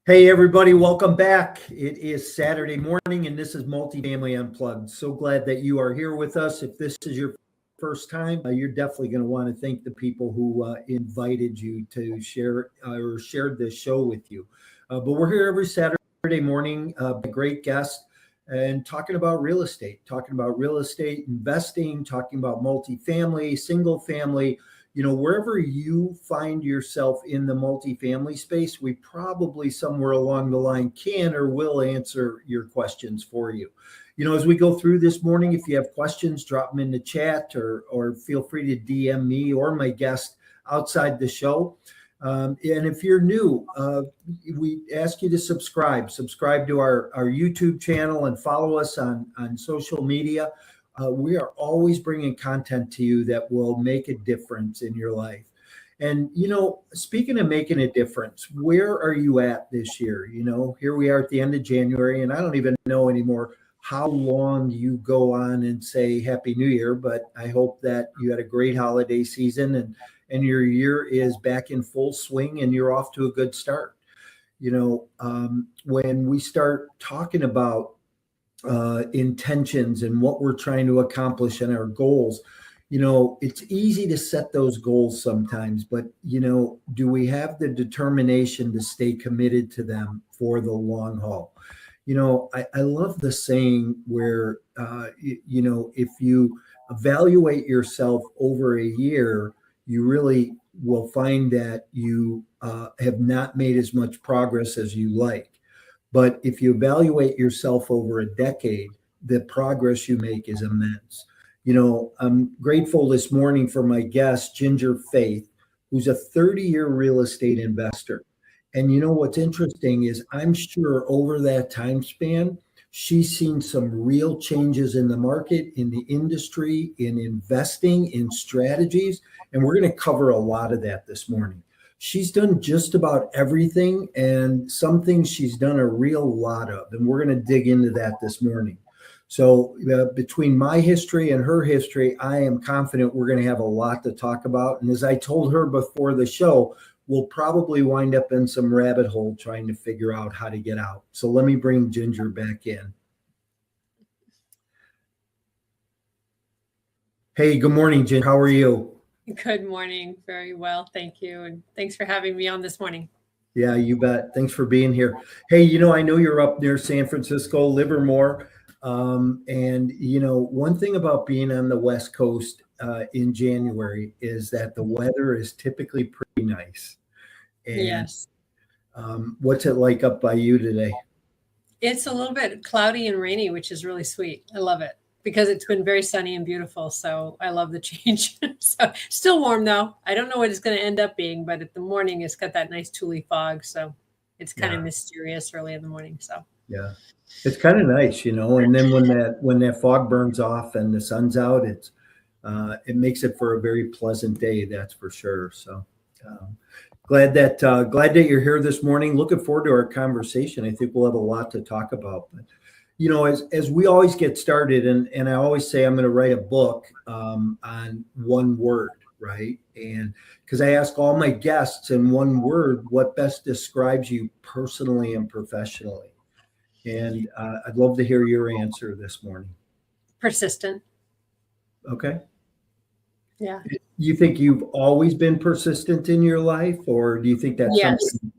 Hey, everybody, welcome back. It is Saturday morning, and this is Multifamily Unplugged. So glad that you are here with us. If this is your first time, you're definitely going to want to thank the people who invited you to share or shared this show with you. But we're here every Saturday morning, a great guest, and talking about real estate investing, talking about multifamily, single family. Wherever you find yourself in the multifamily space, we probably somewhere along the line can or will answer your questions for you. As we go through this morning, if you have questions, drop them in the chat or feel free to DM me or my guest outside the show. And if you're new, we ask you to subscribe to our YouTube channel and follow us on social media. We are always bringing content to you that will make a difference in your life. And, speaking of making a difference, where are you at this year? Here we are at the end of January, and I don't even know anymore how long you go on and say Happy New Year, but I hope that you had a great holiday season and your year is back in full swing and you're off to a good start. When we start talking about intentions and what we're trying to accomplish and our goals, it's easy to set those goals sometimes, but do we have the determination to stay committed to them for the long haul? I love the saying where if you evaluate yourself over a year, you really will find that you have not made as much progress as you like. But if you evaluate yourself over a decade, the progress you make is immense. I'm grateful this morning for my guest, Ginger Faith, who's a 30-year real estate investor. And what's interesting is I'm sure over that time span, she's seen some real changes in the market, in the industry, in investing, in strategies. And we're going to cover a lot of that this morning. She's done just about everything, and some things she's done a real lot of, and we're going to dig into that this morning. So between my history and her history, I am confident we're going to have a lot to talk about. And as I told her before the show, we'll probably wind up in some rabbit hole trying to figure out how to get out. So let me bring Ginger back in. Hey, good morning, Ginger. How are you? Good morning. Very well. Thank you. And thanks for having me on this morning. Yeah, you bet. Thanks for being here. Hey, I know you're up near San Francisco, Livermore. And one thing about being on the West Coast in January is that the weather is typically pretty nice. And, yes. What's it like up by you today? It's a little bit cloudy and rainy, which is really sweet. I love it because it's been very sunny and beautiful. So I love the change. So still warm though. I don't know what it's going to end up being, but at the morning it's got that nice tuli fog. So it's kind of mysterious early in the morning. So yeah, it's kind of nice, and then when that fog burns off and the sun's out, it makes it for a very pleasant day. That's for sure. So glad that you're here this morning. Looking forward to our conversation. I think we'll have a lot to talk about. But as we always get started, and I always say I'm going to write a book on one word, right? And because I ask all my guests in one word, what best describes you personally and professionally? And I'd love to hear your answer this morning. Persistent. Okay. Yeah. You think you've always been persistent in your life, or do you think that's something?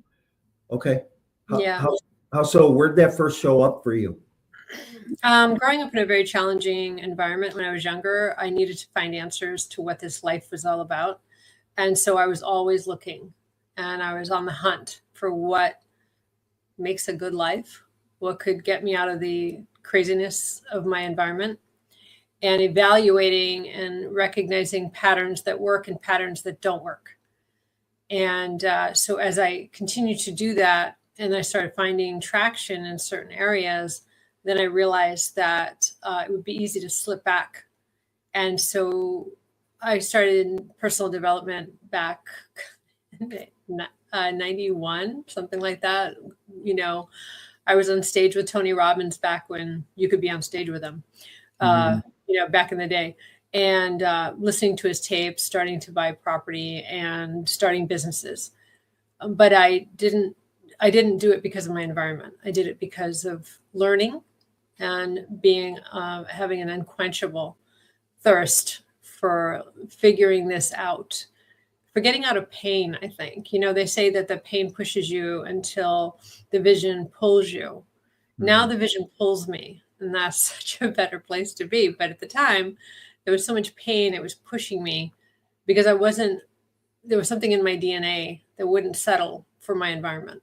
Okay. How so? Where'd that first show up for you? Growing up in a very challenging environment when I was younger, I needed to find answers to what this life was all about. And so I was always looking, and I was on the hunt for what makes a good life, what could get me out of the craziness of my environment, and evaluating and recognizing patterns that work and patterns that don't work. And so as I continued to do that, and I started finding traction in certain areas, then I realized that it would be easy to slip back. And so I started in personal development back in 91, something like that. I was on stage with Tony Robbins back when you could be on stage with him, back in the day. And listening to his tapes, starting to buy property and starting businesses. But I didn't I didn't do it because of my environment. I did it because of learning and being having an unquenchable thirst for figuring this out, for getting out of pain. I think, they say that the pain pushes you until the vision pulls you. Now the vision pulls me, and that's such a better place to be. But at the time, there was so much pain. It was pushing me because there was something in my DNA that wouldn't settle for my environment.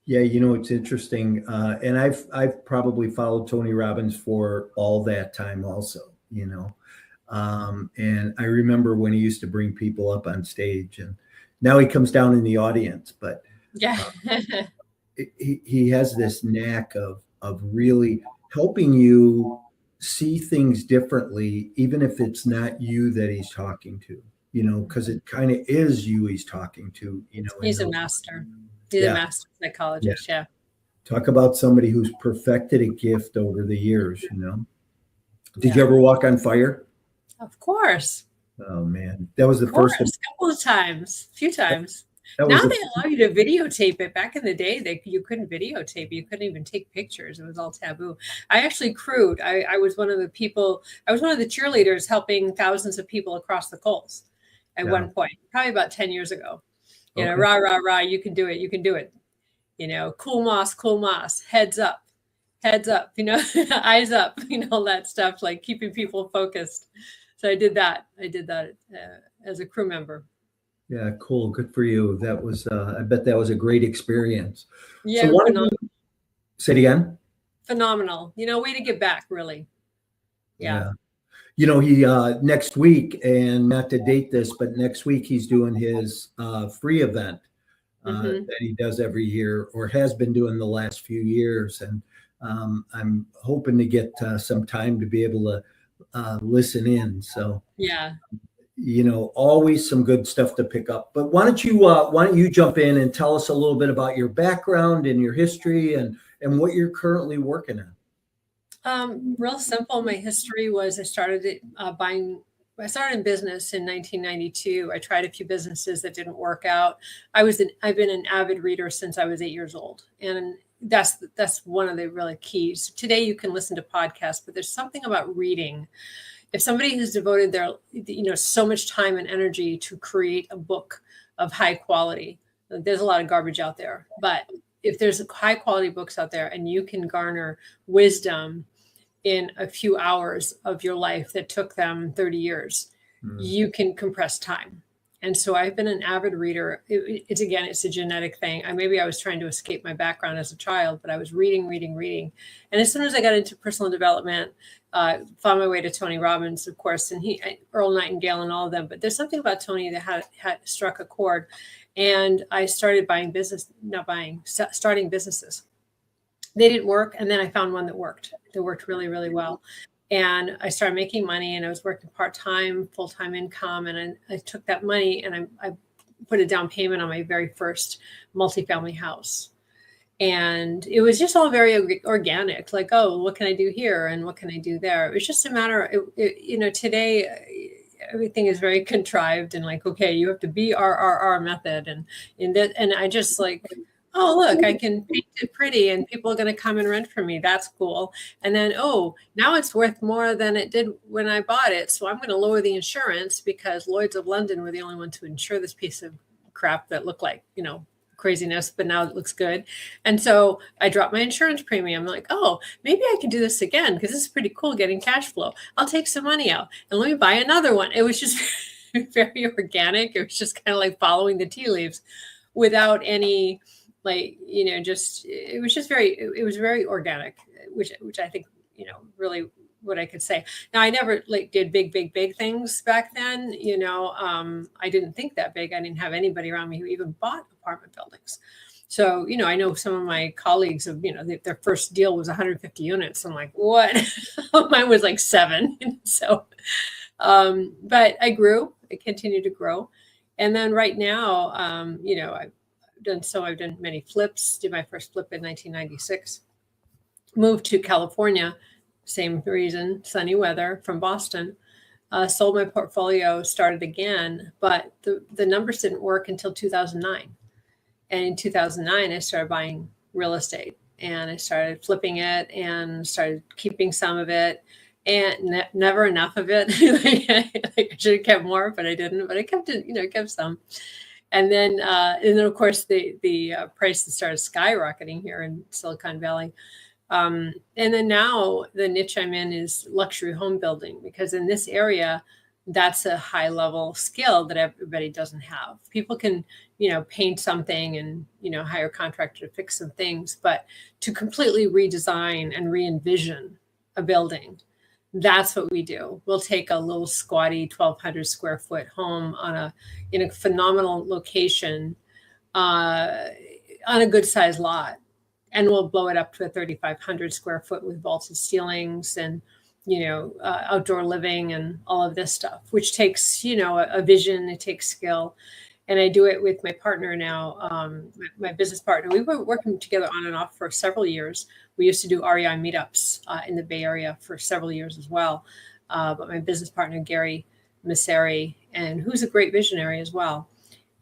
Yeah, it's interesting. And I've probably followed Tony Robbins for all that time also, and I remember when he used to bring people up on stage, and now he comes down in the audience, but yeah. he has this knack of really helping you see things differently, even if it's not you that he's talking to, because it kind of is you he's talking to, He's a master. He's a master psychologist. Yeah. Talk about somebody who's perfected a gift over the years, Did you ever walk on fire? Of course. Oh man, that was the first a couple of times, a few times. Now they allow you to videotape it. Back in the day, you couldn't videotape it. You couldn't even take pictures. It was all taboo. I actually crewed. I was one of the people. I was one of the cheerleaders helping thousands of people across the coals at one point, probably about 10 years ago. Rah, rah, rah, you can do it. You can do it. Cool moss, heads up, eyes up, all that stuff, like keeping people focused. So I did that. As a crew member. Yeah, cool. Good for you. That was, I bet that was a great experience. Yeah, so say it again. Phenomenal. Way to give back, really. Yeah. He next week, and not to date this, but next week he's doing his free event that he does every year, or has been doing the last few years. And I'm hoping to get some time to be able to listen in. So yeah, always some good stuff to pick up. But why don't you jump in and tell us a little bit about your background and your history and what you're currently working on? Real simple. My history was I started in business in 1992. I tried a few businesses that didn't work out. I've been an avid reader since I was 8 years old. And that's one of the really keys. Today you can listen to podcasts, but there's something about reading. If somebody has devoted their, so much time and energy to create a book of high quality, there's a lot of garbage out there, but if there's high quality books out there and you can garner wisdom in a few hours of your life that took them 30 years, you can compress time. And so I've been an avid reader. It's a genetic thing. Maybe I was trying to escape my background as a child, but I was reading. And as soon as I got into personal development, found my way to Tony Robbins, of course, and Earl Nightingale and all of them. But there's something about Tony that had struck a chord. And I started starting businesses. They didn't work. And then I found one that worked really, really well. And I started making money, and I was working part-time, full-time income. And I took that money and I put a down payment on my very first multifamily house. And it was just all very organic, like, oh, what can I do here? And what can I do there? It was just a matter of, today, everything is very contrived and like, okay, you have to BRRR method. And I just like, oh, look, I can paint it pretty and people are going to come and rent from me. That's cool. And then, oh, now it's worth more than it did when I bought it. So I'm going to lower the insurance because Lloyd's of London were the only one to insure this piece of crap that looked like, craziness, but now it looks good. And so I dropped my insurance premium. I'm like, oh, maybe I can do this again because this is pretty cool getting cash flow. I'll take some money out and let me buy another one. It was just very organic. It was just kind of like following the tea leaves without any it was very organic, which I think, really what I could say. Now, I never did big things back then. I didn't think that big. I didn't have anybody around me who even bought apartment buildings. So, I know some of my colleagues of, their first deal was 150 units. I'm like, what? Mine was like 7. So, but I continued to grow. And then right now, I've done many flips. Did my first flip in 1996. Moved to California, same reason, sunny weather, from Boston. Sold my portfolio, started again, but the numbers didn't work until 2009. And in 2009, I started buying real estate, and I started flipping it and started keeping some of it, and never enough of it. Like I should have kept more, but I didn't. But I kept it, kept some. And then of course the prices started skyrocketing here in Silicon Valley. And then now the niche I'm in is luxury home building, because in this area, that's a high level skill that everybody doesn't have. People can, paint something and, hire a contractor to fix some things, but to completely redesign and re-envision a building, that's what we do. We'll take a little squatty 1,200 square foot home in a phenomenal location, on a good sized lot, and we'll blow it up to a 3,500 square foot with vaulted ceilings and, outdoor living and all of this stuff, which takes, a vision, it takes skill. And I do it with my partner now, my business partner. We were working together on and off for several years. We used to do REI meetups in the Bay Area for several years as well. But my business partner, Gary Messeri, and who's a great visionary as well.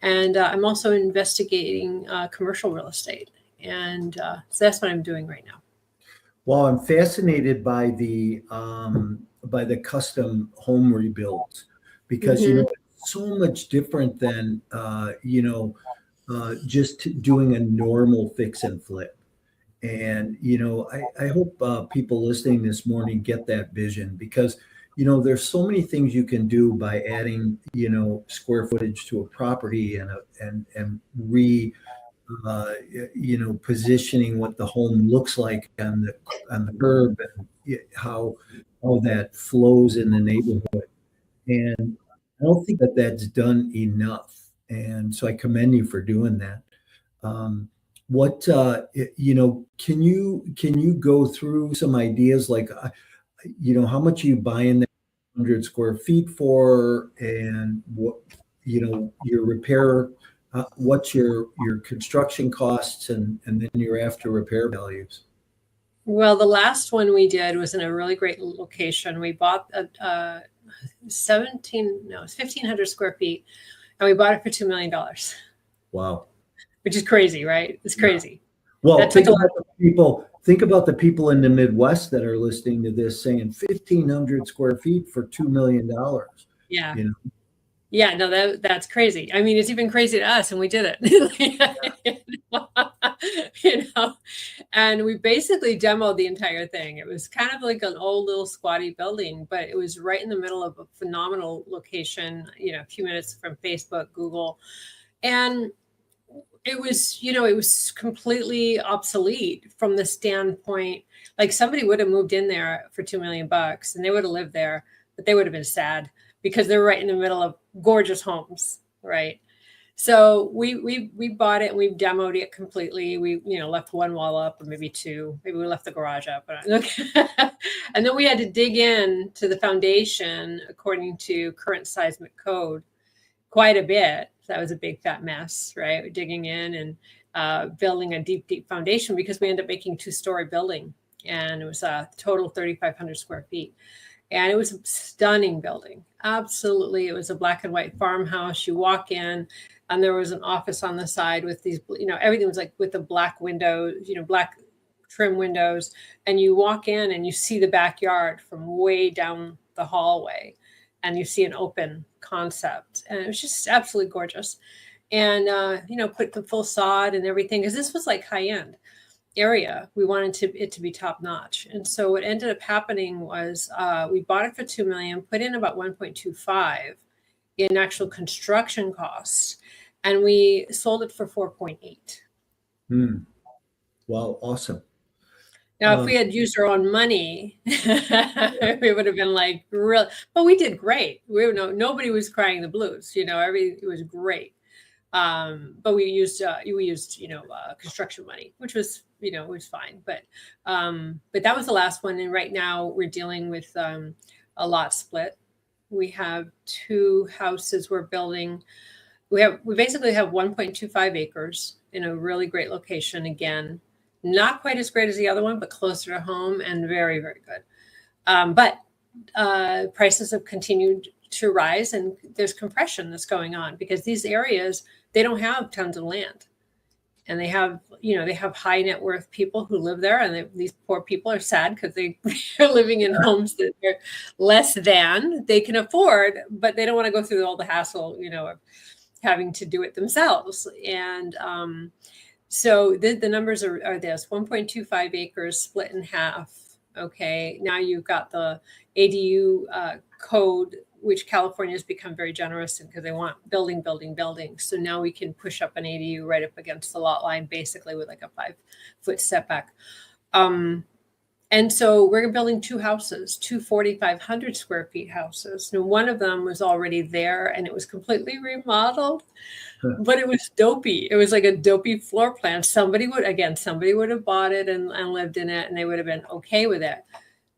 And I'm also investigating commercial real estate. And so that's what I'm doing right now. Well, I'm fascinated by the custom home rebuilds, because it's so much different than just doing a normal fix and flip. And I hope people listening this morning get that vision, because there's so many things you can do by adding square footage to a property and positioning what the home looks like on the curb, and how that flows in the neighborhood. And I don't think that that's done enough. And so I commend you for doing that. Can you go through some ideas, like, how much are you buying that 100 square feet for, and what, your repair, what's your construction costs, and then your after repair values? Well, the last one we did was in a really great location. We bought a 1,500 square feet, and we bought it for $2 million. Wow. Which is crazy, right? It's crazy. Well, think about the people in the Midwest that are listening to this saying 1,500 square feet for $2 million. Yeah. Yeah, no, that's crazy. I mean, it's even crazy to us, and we did it. And we basically demoed the entire thing. It was kind of like an old little squatty building, but it was right in the middle of a phenomenal location, a few minutes from Facebook, Google. And it was completely obsolete from the standpoint, like somebody would have moved in there for $2 million and they would have lived there, but they would have been sad because they're right in the middle of gorgeous homes, right? So we bought it and we demoed it completely. We left one wall up, or maybe two. Maybe we left the garage up. And then we had to dig in to the foundation according to current seismic code quite a bit. That was a big fat mess, right? We're digging in and building a deep foundation, because we ended up making 2-story building, and it was a total 3,500 square feet. And it was a stunning building. Absolutely. It was a black and white farmhouse. You walk in and there was an office on the side with these, everything was like with the black windows, black trim windows. And you walk in and you see the backyard from way down the hallway, and you see an open concept. And it was just absolutely gorgeous. And, put the full sod and everything, because this was like high end area. We wanted it to be top notch. And so what ended up happening was we bought it for $2 million, put in about 1.25 in actual construction costs, and we sold it for 4.8. Wow, awesome. Now, if we had used our own money, we would have been like real. But we did great. Nobody was crying the blues. It was great. But we used construction money, which was was fine. But that was the last one. And right now we're dealing with a lot split. We have 2 houses we're building. We basically have 1.25 acres in a really great location. Again, not quite as great as the other one, but closer to home and very, very good. But prices have continued to rise, and there's compression that's going on because these areas, they don't have tons of land. and they have, they have high net worth people who live there, and these poor people are sad because they're living in homes that are less than they can afford, but they don't want to go through all the hassle, of having to do it themselves. And so the numbers are this: 1.25 acres split in half. Okay, now you've got the ADU code, which California has become very generous in because they want building. So now we can push up an ADU right up against the lot line, basically with like a 5-foot setback. And so we're building two houses, two 4,500 square feet houses. Now, one of them was already there and it was completely remodeled, but it was dopey. It was like a dopey floor plan. Somebody would have bought it and lived in it, and they would have been okay with it.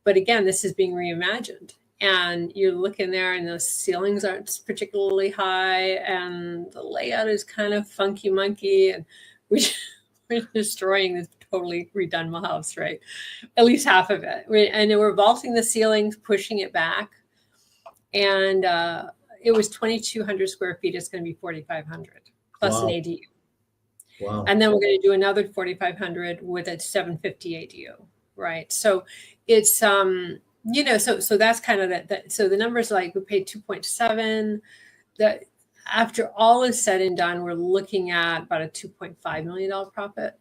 But again, this is being reimagined. And you're looking there and the ceilings aren't particularly high and the layout is kind of funky monkey, and we're destroying this totally redone house, right? At least half of it. And we're vaulting the ceilings, pushing it back. And it was 2,200 square feet. It's going to be 4,500 plus an ADU. Wow. And then we're going to do another 4,500 with a 750 ADU, right? So it's, so that's kind of that. So the numbers, like we paid 2.7. That after all is said and done, we're looking at about a $2.5 million profit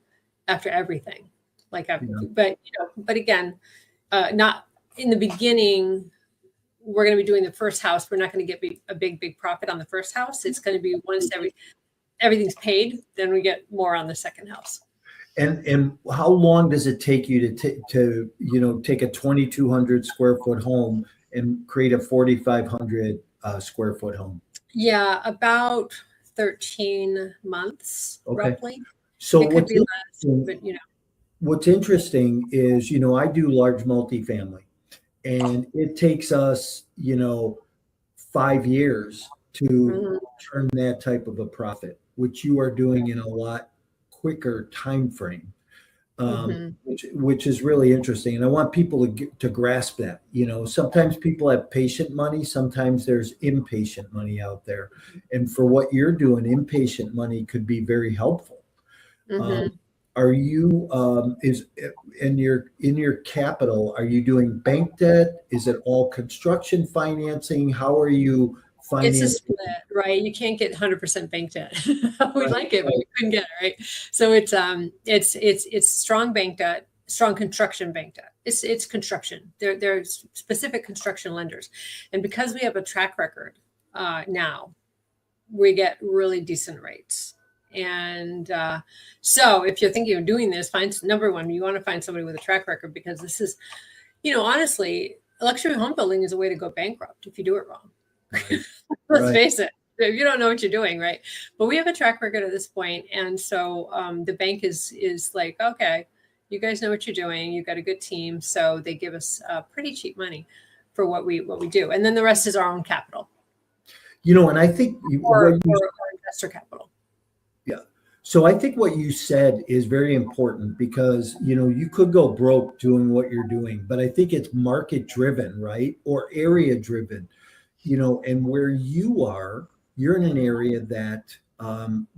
after everything. But again, not in the beginning. We're going to be doing the first house. We're not going to get a big profit on the first house. It's going to be once everything's paid, then we get more on the second house. And how long does it take you to take a 2,200 square foot home and create a 4,500 square foot home? Yeah, about 13 months, roughly. So it could be less, but what's interesting is, I do large multifamily, and it takes us, 5 years to turn that type of a profit, which you are doing in a lot quicker time frame, which is really interesting. And I want people to grasp that. Sometimes people have patient money, sometimes there's impatient money out there. And for what you're doing, impatient money could be very helpful. Are you in your capital, are you doing bank debt? Is it all construction financing? How are you financing? It's a split, right? You can't get 100% bank debt. We like it, but we couldn't get it, right? So it's strong bank debt, strong construction bank debt. It's construction. There's specific construction lenders, and because we have a track record now, we get really decent rates. And so if you're thinking of doing this, number one, you want to find somebody with a track record, because this is, honestly, luxury home building is a way to go bankrupt if you do it wrong. Right. Let's face it. If you don't know what you're doing, right? But we have a track record at this point. And so the bank is like, okay, you guys know what you're doing. You've got a good team. So they give us pretty cheap money for what we do. And then the rest is our own capital. And I think or investor capital. Yeah. So I think what you said is very important, because, you could go broke doing what you're doing, but I think it's market driven, right? Or area driven, and where you are, you're in an area that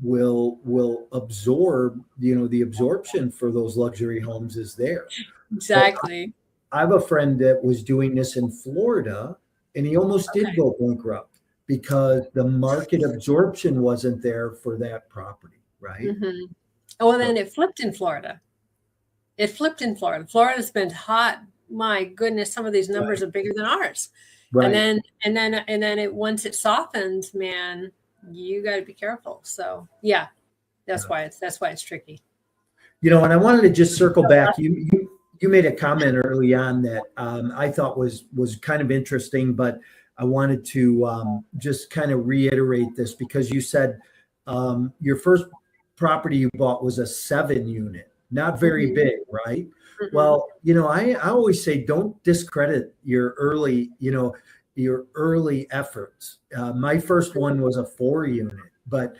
will absorb, the absorption for those luxury homes is there. Exactly. I have a friend that was doing this in Florida, and he almost did go bankrupt because the market absorption wasn't there for that property, right? Well, then it flipped in Florida. Florida's been hot. My goodness, some of these numbers are bigger than ours. Right. And then once it softens, man, you got to be careful. So yeah, that's why it's tricky. And I wanted to just circle back. You made a comment early on that I thought was kind of interesting, but I wanted to just kind of reiterate this, because you said your first property you bought was a 7-unit, not very big, right? Well, I always say, don't discredit your early efforts. My first one was a 4-unit, but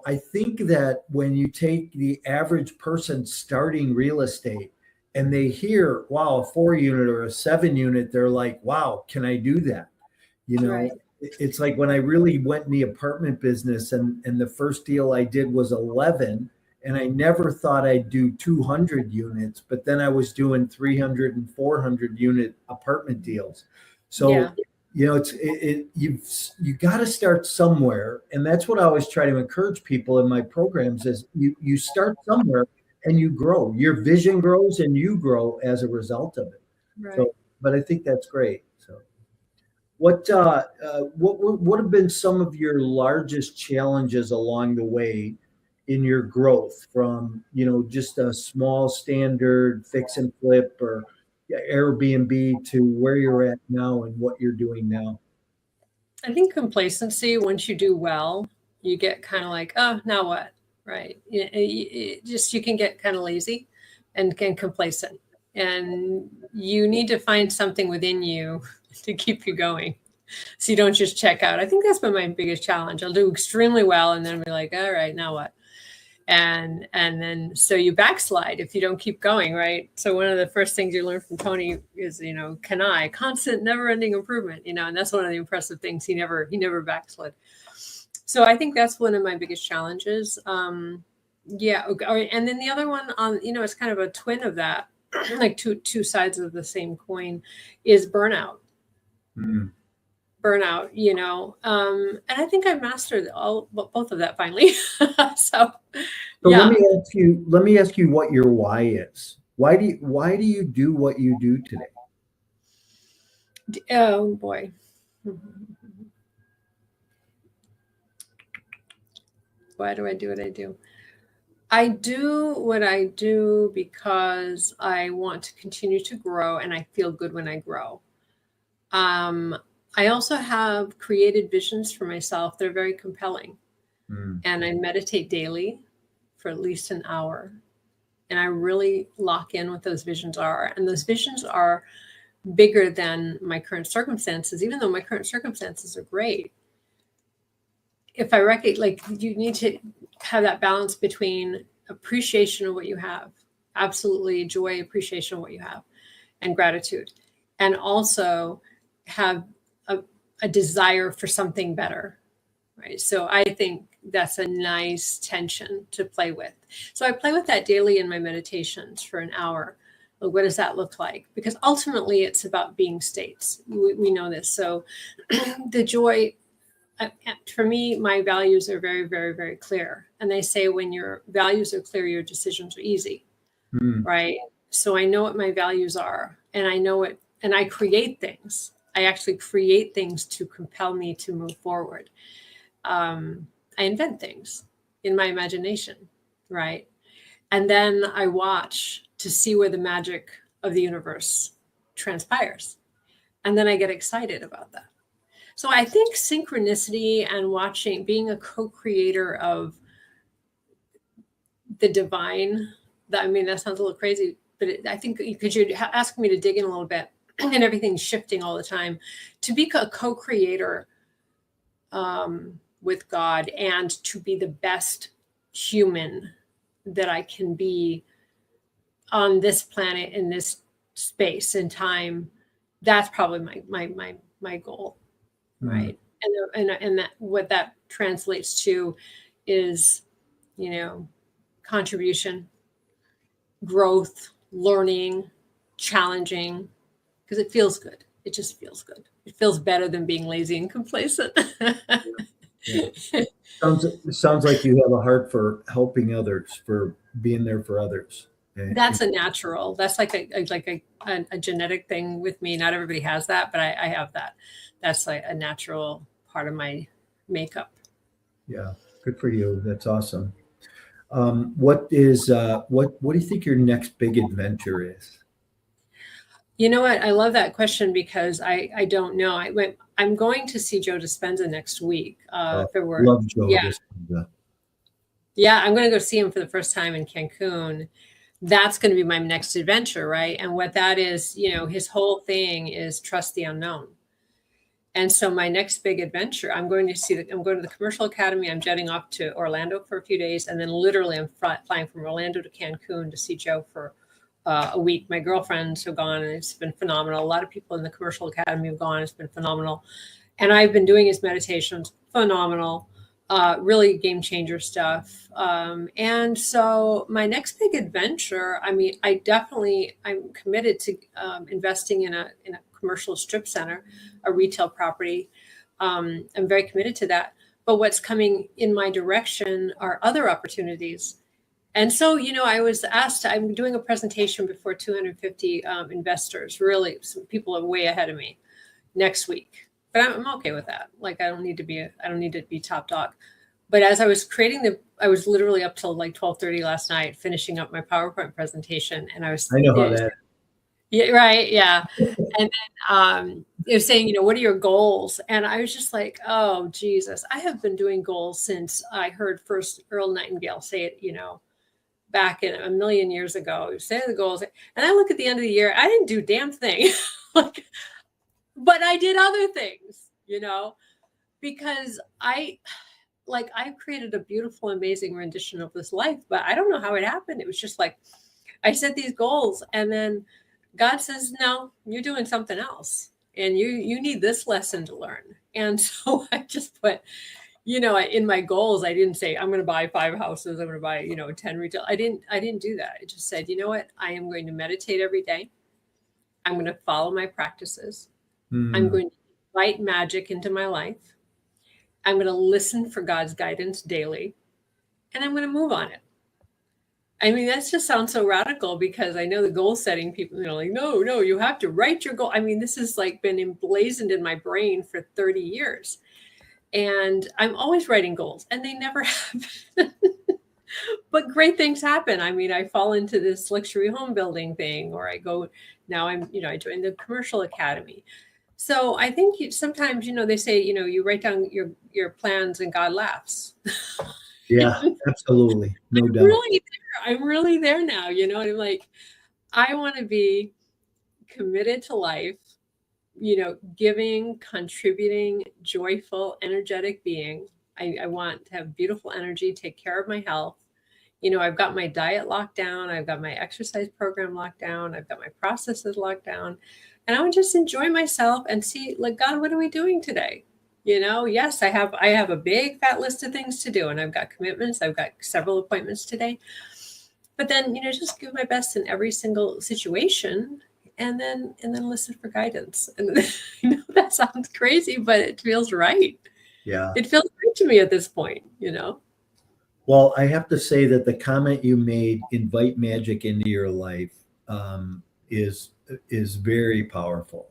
I think that when you take the average person starting real estate and they hear, wow, a 4-unit or a 7-unit, they're like, wow, can I do that? Right. It's like when I really went in the apartment business, and the first deal I did was 11, And I never thought I'd do 200 units, but then I was doing 300 and 400 unit apartment deals. So, Yeah. you got to start somewhere. And that's what I always try to encourage people in my programs is you start somewhere and you grow. Your vision grows and you grow as a result of it. Right. So, but I think that's great. So what have been some of your largest challenges along the way in your growth from, just a small standard fix and flip or Airbnb to where you're at now and what you're doing now? I think complacency, once you do well, you get kind of like, oh, now what? Right. You can get kind of lazy and complacent. And you need to find something within you to keep you going. So you don't just check out. I think that's been my biggest challenge. I'll do extremely well and then be like, all right, now what? And then so you backslide if you don't keep going, right? So one of the first things you learn from Tony is, constant, never-ending improvement, and that's one of the impressive things. He never backslid. So I think that's one of my biggest challenges. Yeah. And then the other one it's kind of a twin of that, like two sides of the same coin, is burnout. Mm. Burnout, and I think I've mastered both of that finally. So yeah. Let me ask you what your why is. Why do you do what you do today? Oh boy. Why do I do what I do? I do what I do because I want to continue to grow and I feel good when I grow. I also have created visions for myself that are very compelling. And I meditate daily for at least an hour. And I really lock in what those visions are. And those visions are bigger than my current circumstances, even though my current circumstances are great. If I recognize, you need to have that balance between appreciation of what you have, absolutely joy, appreciation of what you have, and gratitude. And also have a desire for something better, right? So I think that's a nice tension to play with. So I play with that daily in my meditations for an hour. Like, what does that look like? Because ultimately it's about being states. We know this. So the joy, for me, my values are very, very, very clear. And they say when your values are clear, your decisions are easy, right? So I know what my values are and I know it, and I create things. I actually create things to compel me to move forward. I invent things in my imagination, right? And then I watch to see where the magic of the universe transpires. And then I get excited about that. So I think synchronicity and being a co-creator of the divine, that sounds a little crazy, but I think because you're asking me to dig in a little bit and everything's shifting all the time, to be a co-creator with God and to be the best human that I can be on this planet, in this space and time, that's probably my goal, right? And that what that translates to is, contribution, growth, learning, challenging, because it feels good. It just feels good. It feels better than being lazy and complacent. Yeah. Sounds like you have a heart for helping others, for being there for others. That's a natural. That's like a genetic thing with me. Not everybody has that, but I have that. That's like a natural part of my makeup. Yeah, good for you. That's awesome. What do you think your next big adventure is? You know what? I love that question because I don't know. I'm going to see Joe Dispenza next week, February. Love Joe Yeah. Dispenza. Yeah, I'm going to go see him for the first time in Cancun. That's going to be my next adventure, right? And what that is, his whole thing is trust the unknown. And so my next big adventure, I'm going to the Commercial Academy. I'm jetting off to Orlando for a few days. And then literally I'm flying from Orlando to Cancun to see Joe for a week. My girlfriends have gone and it's been phenomenal. A lot of people in the Commercial Academy have gone. It's been phenomenal. And I've been doing his meditations, phenomenal. really game changer stuff. And so my next big adventure, I mean, I'm committed to investing in a commercial strip center, a retail property. I'm very committed to that. But what's coming in my direction are other opportunities. And so, I was asked, I'm doing a presentation before 250 investors, really, some people are way ahead of me next week. But I'm okay with that. Like, I don't need to be top dog. But as I was I was literally up till like 12:30 last night, finishing up my PowerPoint presentation. And I know how that. Yeah, right. Yeah. And then it was saying, what are your goals? And I was just like, oh, Jesus, I have been doing goals since I heard first Earl Nightingale say it, back in a million years ago. Say the goals. And I look at the end of the year, I didn't do damn thing. But I did other things, because I've created a beautiful, amazing rendition of this life, but I don't know how it happened. It was just like, I set these goals and then God says, no, you're doing something else. And you need this lesson to learn. And so I just put, in my goals, I didn't say, I'm going to buy 5 houses. I'm going to buy, 10 retail. I didn't do that. I just said, you know what? I am going to meditate every day. I'm going to follow my practices. I'm going to invite magic into my life. I'm going to listen for God's guidance daily, and I'm going to move on it. I mean, that just sounds so radical because I know the goal setting people, like, no, you have to write your goal. I mean, this has like been emblazoned in my brain for 30 years. And I'm always writing goals and they never happen. But great things happen. I mean, I fall into this luxury home building thing, or I joined the commercial academy. So I think sometimes, they say, you write down your plans and God laughs. Yeah, absolutely. No doubt. I'm really there now, and I'm like, I want to be committed to life, giving, contributing, joyful, energetic being. I want to have beautiful energy, take care of my health. I've got my diet locked down. I've got my exercise program locked down. I've got my processes locked down. And I would just enjoy myself and see, like, God, what are we doing today? Yes, I have a big fat list of things to do, and I've got commitments. I've got several appointments today. But then, just give my best in every single situation, and then listen for guidance. And that sounds crazy, but it feels right. Yeah, it feels right to me at this point. Well, I have to say that the comment you made, invite magic into your life, is very powerful.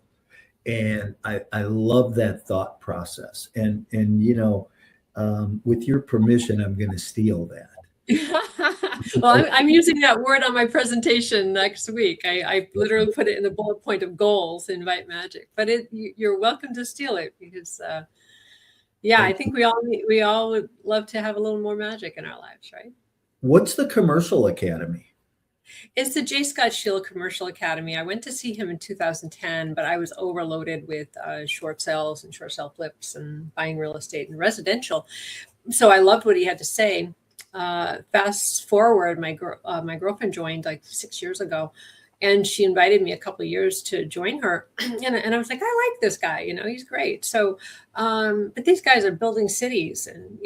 And I love that thought process. And with your permission, I'm going to steal that. Well, I'm using that word on my presentation next week. I literally put it in the bullet point of goals, invite magic. But you're welcome to steal it because, I think we all would love to have a little more magic in our lives, right? What's the commercial academy? It's the J. Scott Sheila Commercial Academy. I went to see him in 2010, but I was overloaded with short sales and short sale flips and buying real estate and residential. So I loved what he had to say. Fast forward, my girlfriend joined like 6 years ago, and she invited me a couple of years to join her. And I was like, I like this guy, he's great. So, but these guys are building cities and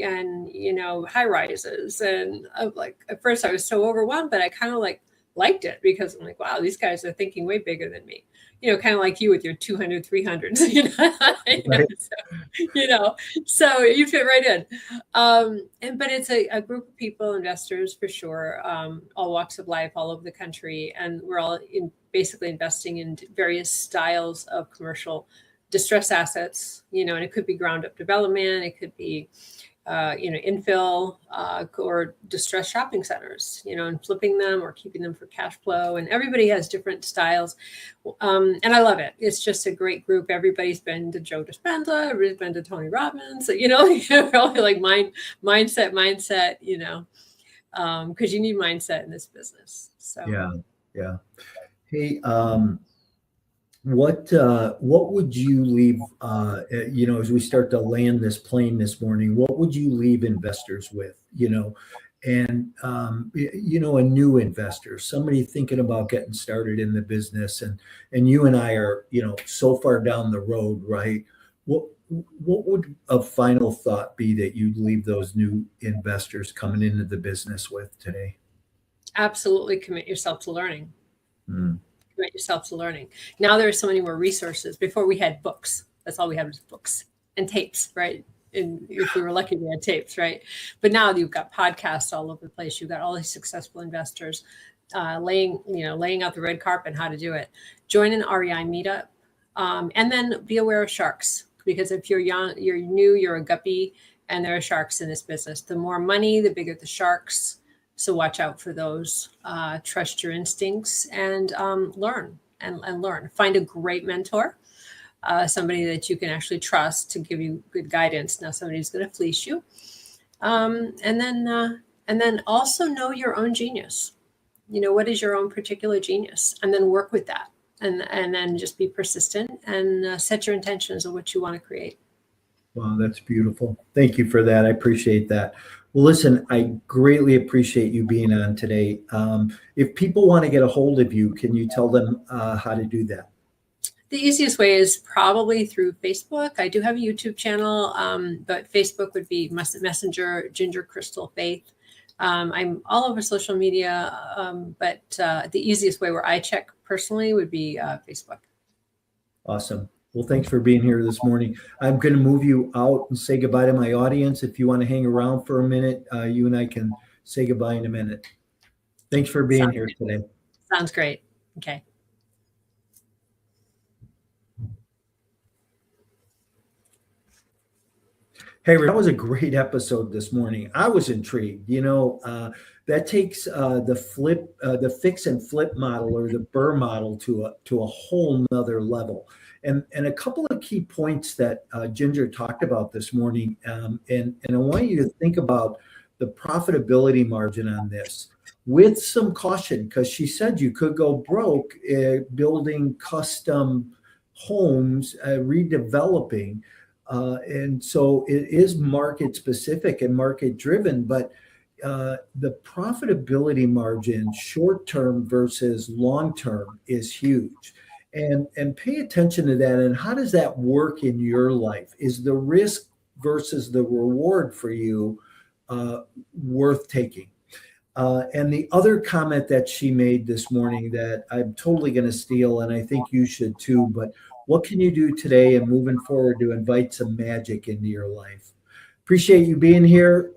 high rises. And at first I was so overwhelmed, but I kind of liked it because I'm like, wow, these guys are thinking way bigger than me, kind of like you with your 200, 300s, so you fit right in. But it's a group of people, investors for sure, all walks of life, all over the country. And we're all basically investing in various styles of commercial distress assets, and it could be ground up development. It could be infill or distressed shopping centers, and flipping them or keeping them for cash flow. And everybody has different styles. And I love it. It's just a great group. Everybody's been to Joe Dispenza, everybody's been to Tony Robbins, probably like mindset, because you need mindset in this business. So yeah. Hey, what would you leave, as we start to land this plane this morning, what would you leave investors with, and, a new investor, somebody thinking about getting started in the business, and you and I are, so far down the road, right? what would a final thought be that you'd leave those new investors coming into the business with today? Absolutely commit yourself to learning. Mm. Commit yourself to learning. Now there are so many more resources. Before we had books. That's all we had was books and tapes, right? And if we were lucky, we had tapes, right? But now you've got podcasts all over the place. You've got all these successful investors laying out the red carpet, how to do it. Join an REI meetup, and then be aware of sharks. Because if you're young, you're new, you're a guppy, and there are sharks in this business. The more money, the bigger the sharks. So watch out for those. Trust your instincts and learn and learn. Find a great mentor. Somebody that you can actually trust to give you good guidance. Now somebody's going to fleece you, and then also know your own genius. What is your own particular genius, and then work with that, and then just be persistent and set your intentions of what you want to create. Wow, that's beautiful. Thank you for that. I appreciate that. Well, listen, I greatly appreciate you being on today. If people want to get a hold of you, can you tell them how to do that? The easiest way is probably through Facebook. I do have a YouTube channel, but Facebook would be Messenger, Ginger Crystal Faith. I'm all over social media, but the easiest way where I check personally would be Facebook. Awesome. Well, thanks for being here this morning. I'm going to move you out and say goodbye to my audience. If you want to hang around for a minute, you and I can say goodbye in a minute. Thanks for being here today. Sounds great. Okay. Hey, that was a great episode this morning. I was intrigued. That takes the fix and flip model, or the BRRRR model, to a whole nother level. And a couple of key points that Ginger talked about this morning. And I want you to think about the profitability margin on this with some caution, because she said you could go broke building custom homes, redeveloping. And so it is market specific and market driven, but the profitability margin, short term versus long term, is huge. And pay attention to that. And how does that work in your life? Is the risk versus the reward for you worth taking? And the other comment that she made this morning that I'm totally going to steal, and I think you should too, but what can you do today and moving forward to invite some magic into your life? Appreciate you being here.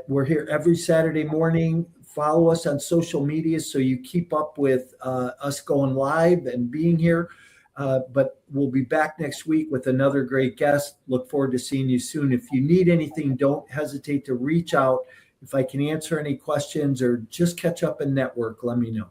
We're here every Saturday morning. Follow us on social media so you keep up with us going live and being here. But we'll be back next week with another great guest. Look forward to seeing you soon. If you need anything, don't hesitate to reach out. If I can answer any questions or just catch up and network, let me know.